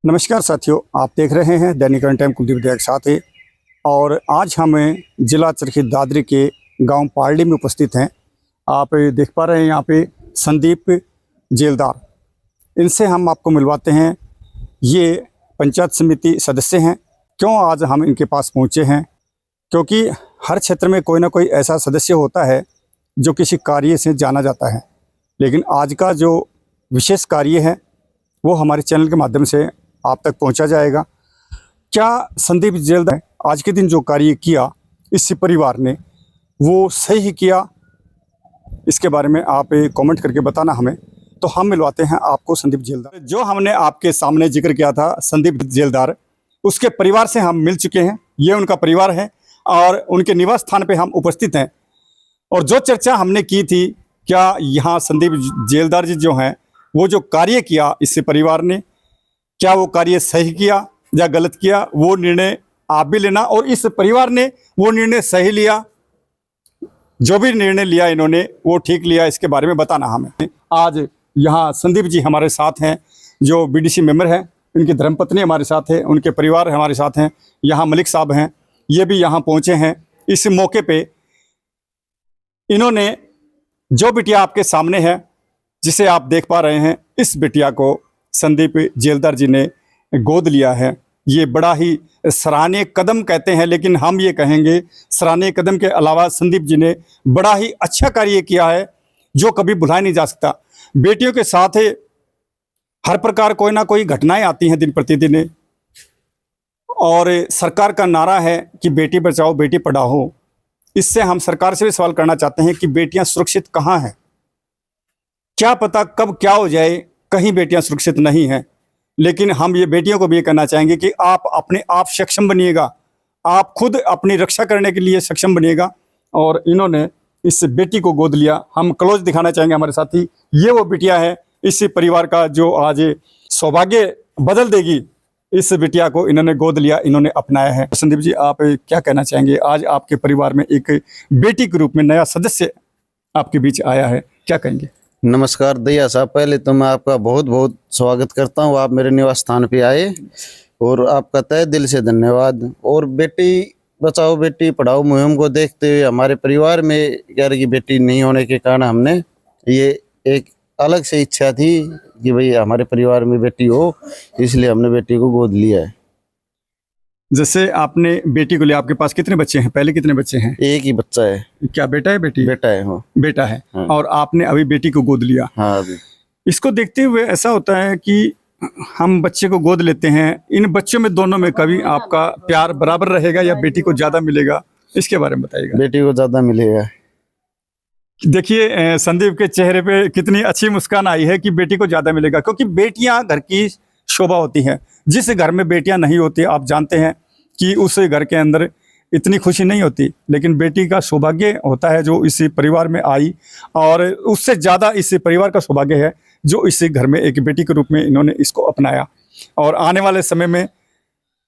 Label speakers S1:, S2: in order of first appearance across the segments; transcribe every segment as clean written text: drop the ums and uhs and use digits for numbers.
S1: नमस्कार साथियों, आप देख रहे हैं दैनिक करंट टाइम कुलदीप दया के साथ है। और आज हमें जिला चरखी दादरी के गांव पारडी में उपस्थित हैं। आप देख पा रहे हैं यहाँ पे संदीप जेलदार, इनसे हम आपको मिलवाते हैं। ये पंचायत समिति सदस्य हैं। क्यों आज हम इनके पास पहुँचे हैं? क्योंकि हर क्षेत्र में कोई ना कोई ऐसा सदस्य होता है जो किसी कार्य से जाना जाता है, लेकिन आज का जो विशेष कार्य है वो हमारे चैनल के माध्यम से आप तक पहुंचा जाएगा। क्या संदीप जेलदार आज के दिन जो कार्य किया इस परिवार ने, वो सही ही किया? इसके बारे में आप कमेंट करके बताना हमें। तो हम मिलवाते हैं आपको संदीप जेलदार। जो हमने आपके सामने जिक्र किया था संदीप जेलदार, उसके परिवार से हम मिल चुके हैं। ये उनका परिवार है और उनके निवास स्थान पे हम उपस्थित हैं। और जो चर्चा हमने की थी, क्या यहाँ संदीप जेलदार जी जो हैं वो जो कार्य किया इस परिवार ने, क्या वो कार्य सही किया या गलत किया, वो निर्णय आप भी लेना। और इस परिवार ने वो निर्णय सही लिया, जो भी निर्णय लिया इन्होंने वो ठीक लिया, इसके बारे में बताना हमें। आज यहाँ संदीप जी हमारे साथ हैं, जो बीडीसी मेंबर हैं। इनकी धर्मपत्नी हमारे साथ है, उनके परिवार हमारे साथ हैं। यहाँ मलिक साहब हैं, ये भी यहाँ पहुँचे हैं। इस मौके पे इन्होंने जो बिटिया आपके सामने है, जिसे आप देख पा रहे हैं, इस बिटिया को संदीप जेलदार जी ने गोद लिया है। ये बड़ा ही सराहनीय कदम कहते हैं, लेकिन हम ये कहेंगे सराहनीय कदम के अलावा संदीप जी ने बड़ा ही अच्छा कार्य किया है, जो कभी भुलाया नहीं जा सकता। बेटियों के साथ हर प्रकार कोई ना कोई घटनाएं आती हैं दिन प्रतिदिन, और सरकार का नारा है कि बेटी बचाओ बेटी पढ़ाओ। इससे हम सरकार से भी सवाल करना चाहते हैं कि बेटियां सुरक्षित कहाँ हैं? क्या पता कब क्या हो जाए, कहीं बेटियां सुरक्षित नहीं हैं। लेकिन हम ये बेटियों को भी ये कहना चाहेंगे कि आप अपने आप सक्षम बनिएगा, आप खुद अपनी रक्षा करने के लिए सक्षम बनिएगा। और इन्होंने इस बेटी को गोद लिया। हम क्लोज दिखाना चाहेंगे हमारे साथी। ये वो बिटिया है इस परिवार का जो आज सौभाग्य बदल देगी। इस बिटिया को इन्होंने गोद लिया, इन्होंने अपनाया है। संदीप जी, आप क्या कहना चाहेंगे? आज आपके परिवार में एक बेटी के रूप में नया सदस्य आपके बीच आया है, क्या कहेंगे?
S2: नमस्कार दया साहब, पहले तो मैं आपका बहुत बहुत स्वागत करता हूँ। आप मेरे निवास स्थान पे आए और आपका तहे दिल से धन्यवाद। और बेटी बचाओ बेटी पढ़ाओ मुहिम को देखते हुए हमारे परिवार में 11 की बेटी नहीं होने के कारण हमने ये एक अलग से इच्छा थी कि भाई हमारे परिवार में बेटी हो, इसलिए हमने बेटी को गोद लिया है।
S1: जैसे आपने बेटी को लिया, आपके पास कितने बच्चे हैं? पहले कितने बच्चे हैं?
S2: एक ही बच्चा है।
S1: क्या बेटा है बेटी?
S2: बेटा है। हाँ,
S1: बेटा है।
S2: हाँ।
S1: और आपने अभी बेटी को गोद लिया।
S2: हाँ अभी।
S1: इसको देखते हुए ऐसा होता है कि हम बच्चे को गोद लेते हैं, इन बच्चों में दोनों में कभी आपका प्यार बराबर रहेगा या बेटी को ज्यादा मिलेगा? इसके बारे में बताइएगा।
S2: बेटी को ज्यादा मिलेगा।
S1: देखिए संदीप के चेहरे पे कितनी अच्छी मुस्कान आई है कि बेटी को ज्यादा मिलेगा, क्योंकि बेटियां घर की शोभा होती हैं। जिस घर में बेटियां नहीं होती, आप जानते हैं कि उस घर के अंदर इतनी खुशी नहीं होती। लेकिन बेटी का सौभाग्य होता है जो इस परिवार में आई, और उससे ज़्यादा इस परिवार का सौभाग्य है जो इस घर में एक बेटी के रूप में इन्होंने इसको अपनाया। और आने वाले समय में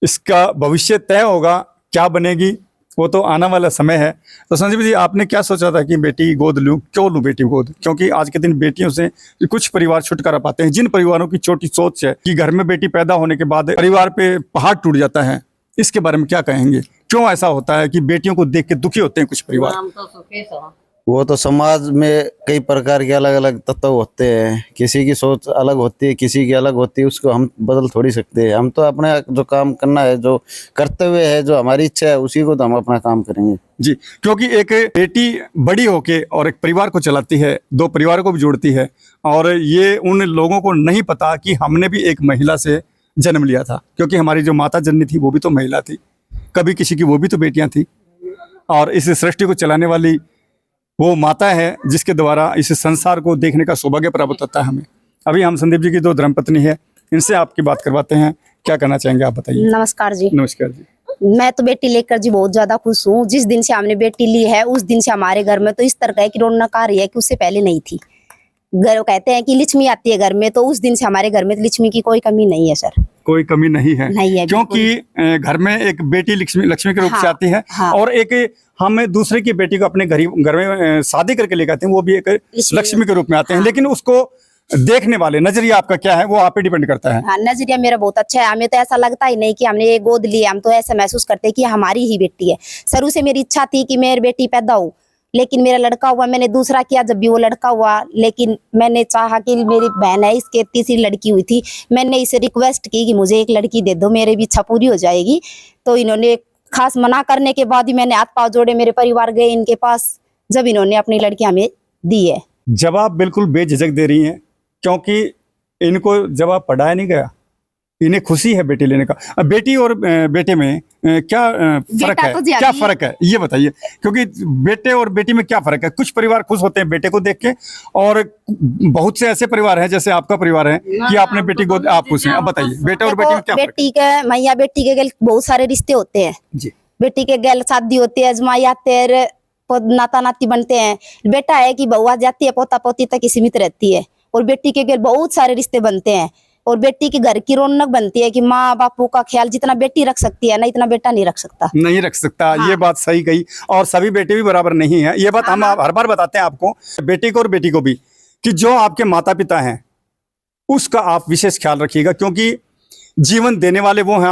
S1: इसका भविष्य तय होगा, क्या बनेगी वो तो आने वाला समय है। तो संजीव जी, आपने क्या सोचा था कि बेटी गोद लूँ? क्यों लूँ बेटी गोद? क्योंकि आज के दिन बेटियों से कुछ परिवार छुटकारा पाते हैं। जिन परिवारों की छोटी सोच है कि घर में बेटी पैदा होने के बाद परिवार पे पहाड़ टूट जाता है, इसके बारे में क्या कहेंगे? क्यों ऐसा होता है कि बेटियों को देख के दुखी होते हैं कुछ परिवार?
S2: वो तो समाज में कई प्रकार के अलग अलग तत्व होते हैं। किसी की सोच अलग होती है, किसी की अलग होती है, उसको हम बदल थोड़ी सकते हैं। हम तो अपने जो काम करना है, जो कर्तव्य है, जो हमारी इच्छा है, उसी को तो हम अपना काम करेंगे
S1: जी। क्योंकि एक बेटी बड़ी होके और एक परिवार को चलाती है, दो परिवारों को भी जोड़ती है। और ये उन लोगों को नहीं पता कि हमने भी एक महिला से जन्म लिया था, क्योंकि हमारी जो माता जननी थी वो भी तो महिला थी, कभी किसी की वो भी तो बेटियां थी। और इस सृष्टि को चलाने वाली वो माता है जिसके द्वारा इस संसार को देखने का सौभाग्य प्राप्त होता है हमें। अभी हम संदीप जी की दो धर्मपत्नी है, इनसे आपकी बात करवाते हैं। क्या कहना चाहेंगे आप, बताइए।
S3: नमस्कार जी।
S1: नमस्कार जी।
S3: मैं तो बेटी लेकर जी बहुत ज्यादा खुश हूँ। जिस दिन से हमने बेटी ली है उस दिन से हमारे घर में तो इस तरह की रौनक आ रही है कि उससे पहले नहीं थी। घर कहते हैं कि लक्ष्मी आती है घर में, तो उस दिन से हमारे घर में लक्ष्मी की कोई कमी नहीं है सर।
S1: कोई कमी नहीं है,
S3: नहीं है,
S1: क्योंकि घर में एक बेटी लक्ष्मी के रूप से आती है।
S3: हाँ।
S1: और एक हम दूसरे की बेटी को अपने घर में शादी करके लेके आते हैं, वो भी एक लक्ष्मी के रूप में आते हैं। लेकिन उसको देखने वाले नजरिया आपका क्या है वो आप पे डिपेंड करता है।
S3: हाँ, नजरिया मेरा बहुत अच्छा है। हमें तो ऐसा लगता ही नहीं कि हमने ये गोद ली, हम तो ऐसा महसूस करते हैं कि हमारी ही बेटी है। शुरू से मेरी इच्छा थी कि मेरी बेटी पैदा हो, लेकिन मेरा लड़का हुआ। मैंने दूसरा किया जब भी वो लड़का हुआ, लेकिन मैंने चाहा कि मेरी बहन है, इसके तीसरी लड़की हुई थी, मैंने इसे रिक्वेस्ट की कि मुझे एक लड़की दे दो, मेरी भी इच्छा पूरी हो जाएगी। तो इन्होंने खास मना करने के बाद ही मैंने हाथ पाँव जोड़े, मेरे परिवार गए इनके पास, जब इन्होंने अपनी लड़की हमें दी है।
S1: जवाब बिल्कुल बेझिझक दे रही हैं, क्योंकि इनको जवाब पढ़ाया नहीं गया, इन्हें खुशी है बेटी लेने का। अब बेटी और बेटे में क्या फर्क
S3: बेटा
S1: है,
S3: तो ज्यादा
S1: क्या
S3: ही-
S1: फर्क है ये बताइए, क्योंकि बेटे और बेटी में क्या फर्क है। कुछ परिवार खुश होते हैं बेटे को देख के, और बहुत से ऐसे परिवार हैं जैसे आपका परिवार है कि आपने बेटी को आप खुश हैं। अब बताइए बेटे और बेटी में क्या फर्क
S3: बेटी के मैया बेटी के गल बहुत सारे रिश्ते होते हैं।
S1: है जी।
S3: बेटी के गैल शादी होती है, अजमाई आते हैं, नाता नाती बनते हैं। बेटा है कि बउआ जाती है, पोता पोती तक ही सीमित रहती है। और बेटी के गैल बहुत सारे रिश्ते बनते हैं, और बेटी के घर की रौनक बनती है कि माँ बापू का ख्याल जितना बेटी रख सकती है ना, इतना बेटा नहीं रख सकता।
S1: नहीं रख सकता।
S3: हाँ।
S1: ये बात सही कही, और सभी बेटे भी बराबर नहीं है। ये बात हम हर बार बताते हैं आपको, बेटी को और बेटी को भी, कि जो आपके माता पिता हैं उसका आप विशेष ख्याल रखिएगा, क्योंकि जीवन देने वाले वो हैं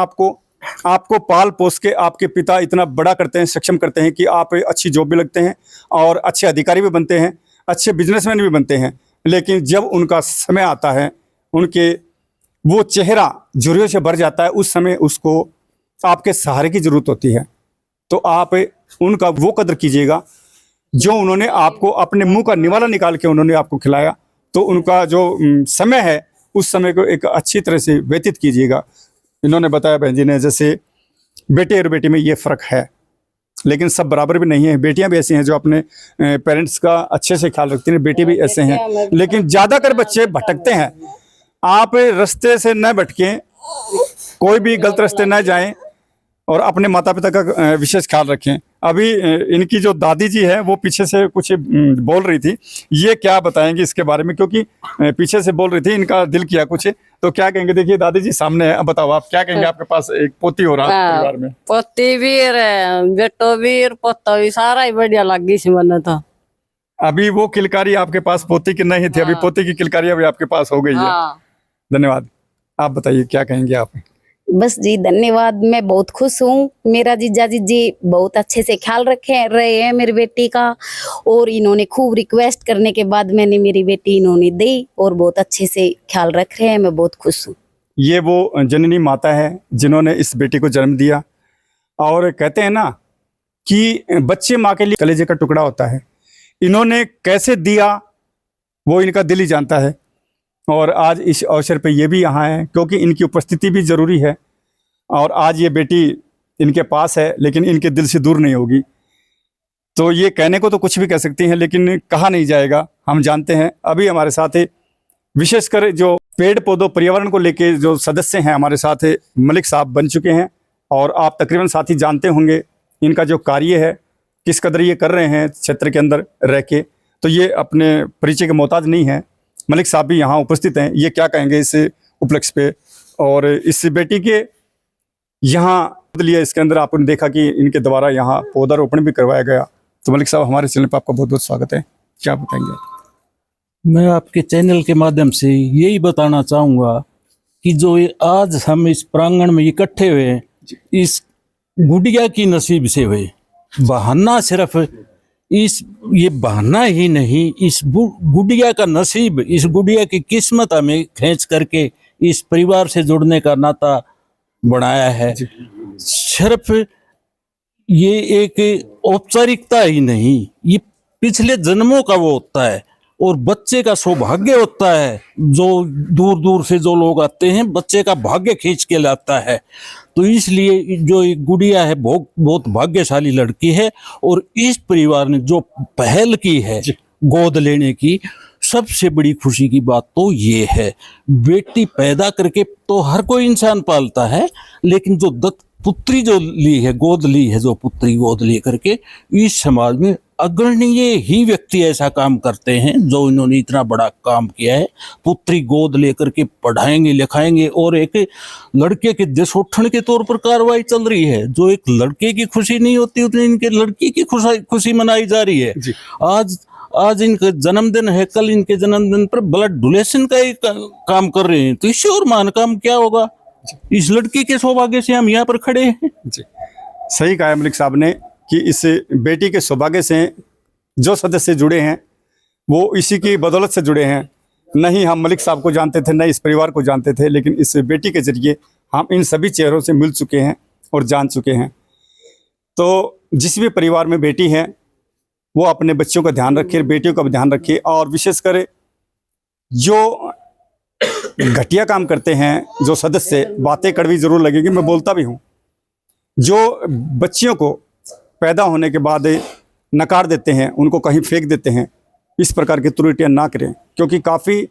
S1: आपको पाल पोस के आपके पिता इतना बड़ा करते हैं, सक्षम करते हैं कि आप अच्छी जॉब भी लगते हैं और अच्छे अधिकारी भी बनते हैं, अच्छे बिजनेसमैन भी बनते हैं। लेकिन जब उनका समय आता है, उनके वो चेहरा झुर्रियों से भर जाता है, उस समय उसको आपके सहारे की जरूरत होती है। तो आप उनका वो कदर कीजिएगा जो उन्होंने आपको अपने मुंह का निवाला निकाल के उन्होंने आपको खिलाया। तो उनका जो समय है उस समय को एक अच्छी तरह से व्यतीत कीजिएगा। इन्होंने बताया बहन जी ने, जैसे बेटे और बेटी में ये फ़र्क है, लेकिन सब बराबर भी नहीं है। बेटियां भी ऐसी हैं जो अपने पेरेंट्स का अच्छे से ख्याल रखती हैं, बेटे भी ऐसे हैं, लेकिन ज़्यादातर बच्चे भटकते हैं। आप रास्ते से न भटकें, कोई भी गलत रास्ते न जाएं, और अपने माता पिता का विशेष ख्याल रखें। अभी इनकी जो दादी जी है वो पीछे से कुछ बोल रही थी, ये क्या बताएंगे इसके बारे में, क्योंकि पीछे से बोल रही थी, इनका दिल किया कुछ, तो क्या कहेंगे। देखिए दादी जी सामने है, अब बताओ आप क्या कहेंगे। आपके पास एक पोती हो रहा है परिवार में।
S4: पोती भी बेटो भी पोता भी सारा ही बढ़िया लगी सी मने तो।
S1: अभी वो किलकारी आपके पास पोती की नहीं थी, अभी पोती की किलकारी अभी आपके पास हो गई है। धन्यवाद। आप बताइए क्या कहेंगे आप।
S3: बस जी धन्यवाद, मैं बहुत खुश हूँ। मेरा जीजा जी बहुत अच्छे से ख्याल रखे रहे हैं मेरी बेटी का, और इन्होंने खूब रिक्वेस्ट करने के बाद मैंने मेरी बेटी इन्होंने दी, और बहुत अच्छे से ख्याल रख रहे हैं। मैं बहुत खुश हूँ।
S1: ये वो जननी माता है जिन्होंने इस बेटी को जन्म दिया, और कहते हैं ना कि बच्चे माँ के लिए कलेजे का टुकड़ा होता है। इन्होंने कैसे दिया वो इनका दिल ही जानता है, और आज इस अवसर पे ये भी यहाँ है क्योंकि इनकी उपस्थिति भी ज़रूरी है। और आज ये बेटी इनके पास है, लेकिन इनके दिल से दूर नहीं होगी। तो ये कहने को तो कुछ भी कह सकती हैं, लेकिन कहा नहीं जाएगा, हम जानते हैं। अभी हमारे साथ विशेषकर जो पेड़ पौधों पर्यावरण को लेके जो सदस्य हैं हमारे साथ मलिक साहब बन चुके हैं, और आप तकरीबन साथी जानते होंगे इनका जो कार्य है, किस कदर ये कर रहे हैं क्षेत्र के अंदर रह के। तो ये अपने परिचय के मोहताज नहीं है। मलिक साहब भी यहाँ उपस्थित हैं, ये क्या कहेंगे इस उपलक्ष्य पे। और इस बेटी के यहाँ लिए इसके अंदर आपने देखा कि इनके द्वारा यहाँ पौधारोपण भी करवाया गया। तो मलिक साहब हमारे चैनल पर आपका बहुत बहुत स्वागत है, क्या बताएंगे।
S5: मैं आपके चैनल के माध्यम से यही बताना चाहूँगा कि जो ये आज हम इस प्रांगण में इकट्ठे हुए, इस गुड़िया की नसीब से हुए। बहाना सिर्फ ये बहाना ही नहीं, इस गुड़िया का नसीब, इस गुड़िया की किस्मत हमें खींच करके इस परिवार से जुड़ने का नाता बनाया है। सिर्फ ये एक औपचारिकता ही नहीं, ये पिछले जन्मों का वो होता है, और बच्चे का सौभाग्य होता है। जो दूर दूर से जो लोग आते हैं, बच्चे का भाग्य खींच के लाता है। तो इसलिए जो एक गुड़िया है बहुत भाग्यशाली लड़की है। और इस परिवार ने जो पहल की है गोद लेने की, सबसे बड़ी खुशी की बात तो ये है। बेटी पैदा करके तो हर कोई इंसान पालता है, लेकिन जो दत्त पुत्री जो ली है, गोद ली है, जो पुत्री गोद ली करके, इस समाज में अग्रणीय ही व्यक्ति ऐसा काम करते हैं जो इन्होंने इतना बड़ा काम किया है। पुत्री गोद लेकर के पढ़ाएंगे लिखाएंगे, और एक लड़के के देशोत्थान के तौर पर कार्रवाई चल रही है। जो एक लड़के की खुशी नहीं होती, उतनी इनके लड़की की खुशी मनाई जा रही है। आज आज इनका जन्मदिन है, कल इनके जन्मदिन पर ब्लड डोनेशन का ही काम कर रहे हैं, तो इससे और महान काम क्या होगा। इस लड़की के सौभाग्य से हम यहाँ पर खड़े हैं।
S1: जी, सही कहा है मलिक साहब ने कि इस बेटी के सौभाग्य से जो सदस्य जुड़े हैं वो इसी की बदौलत से जुड़े हैं। नहीं हम मलिक साहब को जानते थे, न इस परिवार को जानते थे, लेकिन इस बेटी के जरिए हम इन सभी चेहरों से मिल चुके हैं और जान चुके हैं। तो जिस भी परिवार में बेटी है वो अपने बच्चों का ध्यान रखे, बेटियों का भी ध्यान रखे, और विशेषकर जो घटिया काम करते हैं जो सदस्य, बातें कड़वी जरूर लगेगी, मैं बोलता भी हूँ, जो बच्चियों को पैदा होने के बाद नकार देते हैं, उनको कहीं फेंक देते हैं, इस प्रकार की त्रुटियां ना करें, क्योंकि काफ़ी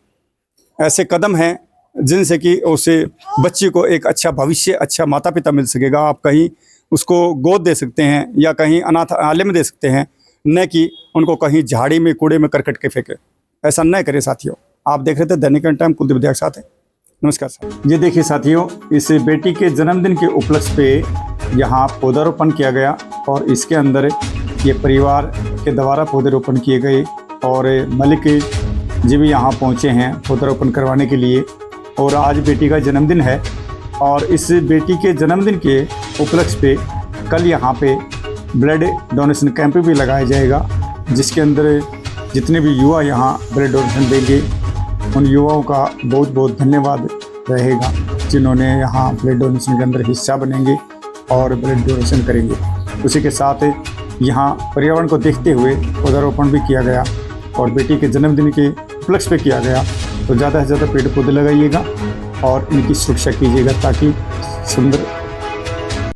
S1: ऐसे कदम हैं जिनसे कि उसे बच्ची को एक अच्छा भविष्य, अच्छा माता पिता मिल सकेगा। आप कहीं उसको गोद दे सकते हैं या कहीं अनाथालय में दे सकते हैं, न कि उनको कहीं झाड़ी में, कूड़े में करकट के फेंके। ऐसा न करें साथियों। आप देख रहे थे दैनिक टाइम, कुलदीप विधायक साथ है। नमस्कार सर। ये देखिए साथियों, इस बेटी के जन्मदिन के उपलक्ष्य पे यहाँ पौधारोपण किया गया और इसके अंदर ये परिवार के द्वारा पौधारोपण किए गए और मलिक जी भी यहाँ पहुँचे हैं पौधारोपण करवाने के लिए। और आज बेटी का जन्मदिन है और इस बेटी के जन्मदिन के उपलक्ष्य पे कल यहाँ पे ब्लड डोनेशन कैंप भी लगाया जाएगा, जिसके अंदर जितने भी युवा यहाँ ब्लड डोनेशन देंगे उन युवाओं का बहुत बहुत धन्यवाद रहेगा, जिन्होंने यहाँ ब्लड डोनेशन के अंदर हिस्सा बनेंगे और ब्लड डोनेशन करेंगे। उसी के साथ यहाँ पर्यावरण को देखते हुए पौधारोपण भी किया गया और बेटी के जन्मदिन के उपलक्ष्य पे किया गया। तो ज़्यादा से ज़्यादा पेड़ पौधे लगाइएगा और इनकी सुरक्षा कीजिएगा ताकि सुंदर